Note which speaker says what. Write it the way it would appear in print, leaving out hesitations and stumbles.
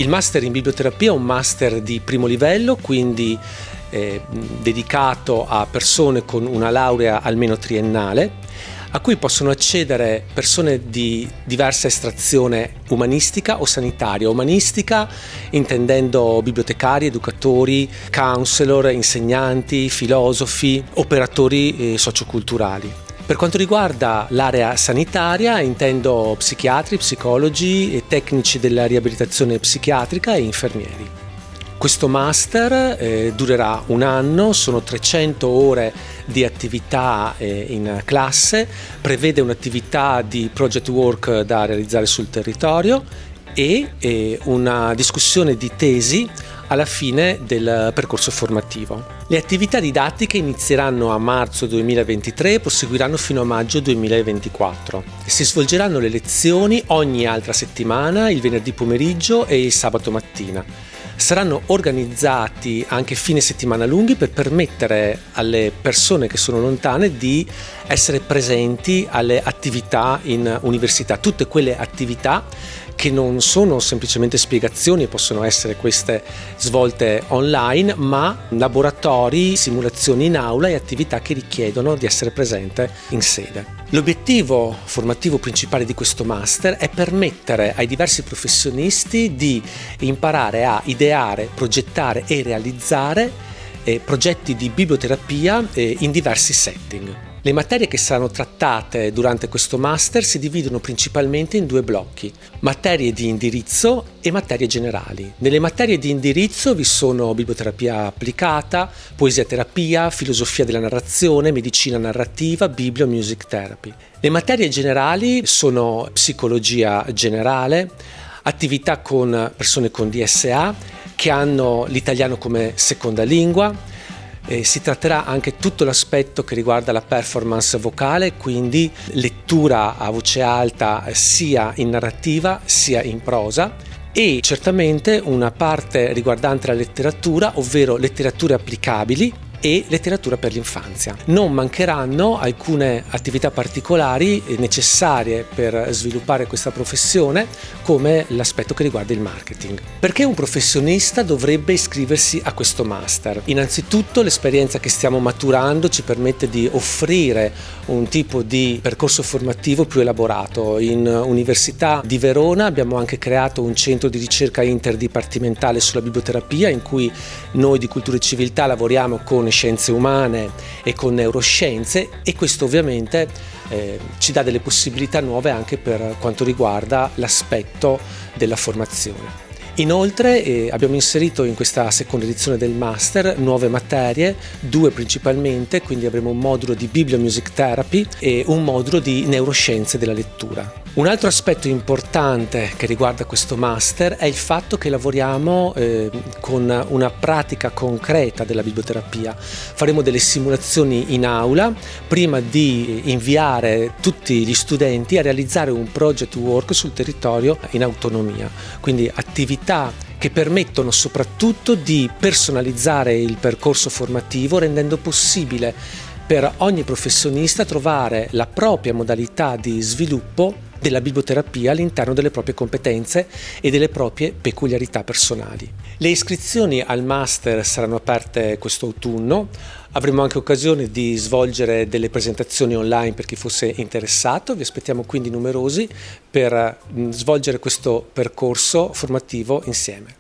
Speaker 1: Il master in biblioterapia è un master di primo livello, quindi dedicato a persone con una laurea almeno triennale, a cui possono accedere persone di diversa estrazione umanistica o sanitaria. Umanistica intendendo bibliotecari, educatori, counselor, insegnanti, filosofi, operatori socioculturali. Per quanto riguarda l'area sanitaria intendo psichiatri, psicologi e tecnici della riabilitazione psichiatrica e infermieri. Questo master durerà un anno, sono 300 ore di attività in classe, prevede un'attività di project work da realizzare sul territorio e una discussione di tesi alla fine del percorso formativo. Le attività didattiche inizieranno a marzo 2023 e proseguiranno fino a maggio 2024. Si svolgeranno le lezioni ogni altra settimana, il venerdì pomeriggio e il sabato mattina. Saranno organizzati anche fine settimana lunghi per permettere alle persone che sono lontane di essere presenti alle attività in università, tutte quelle attività che non sono semplicemente spiegazioni e possono essere queste svolte online, ma laboratori, simulazioni in aula e attività che richiedono di essere presente in sede. L'obiettivo formativo principale di questo master è permettere ai diversi professionisti di imparare a ideare, progettare e realizzare progetti di biblioterapia in diversi setting. Le materie che saranno trattate durante questo master si dividono principalmente in due blocchi: materie di indirizzo e materie generali. Nelle materie di indirizzo vi sono biblioterapia applicata, poesia terapia, filosofia della narrazione, medicina narrativa, biblio, music therapy. Le materie generali sono psicologia generale, attività con persone con DSA che hanno l'italiano come seconda lingua. Si tratterà anche tutto l'aspetto che riguarda la performance vocale, quindi lettura a voce alta sia in narrativa sia in prosa, e certamente una parte riguardante la letteratura, ovvero letterature applicabili e letteratura per l'infanzia. Non mancheranno alcune attività particolari necessarie per sviluppare questa professione, come l'aspetto che riguarda il marketing. Perché un professionista dovrebbe iscriversi a questo master? Innanzitutto l'esperienza che stiamo maturando ci permette di offrire un tipo di percorso formativo più elaborato. In Università di Verona abbiamo anche creato un centro di ricerca interdipartimentale sulla biblioterapia, in cui noi di Cultura e Civiltà lavoriamo con scienze umane e con neuroscienze, e questo ovviamente ci dà delle possibilità nuove anche per quanto riguarda l'aspetto della formazione. Inoltre abbiamo inserito in questa seconda edizione del master nuove materie, due principalmente, quindi avremo un modulo di Biblio Music Therapy e un modulo di neuroscienze della lettura. Un altro aspetto importante che riguarda questo master è il fatto che lavoriamo con una pratica concreta della biblioterapia. Faremo delle simulazioni in aula prima di inviare tutti gli studenti a realizzare un project work sul territorio in autonomia, quindi attività che permettono soprattutto di personalizzare il percorso formativo, rendendo possibile per ogni professionista trovare la propria modalità di sviluppo della biblioterapia all'interno delle proprie competenze e delle proprie peculiarità personali. Le iscrizioni al master saranno aperte quest'autunno. Avremo anche occasione di svolgere delle presentazioni online per chi fosse interessato. Vi aspettiamo quindi numerosi per svolgere questo percorso formativo insieme.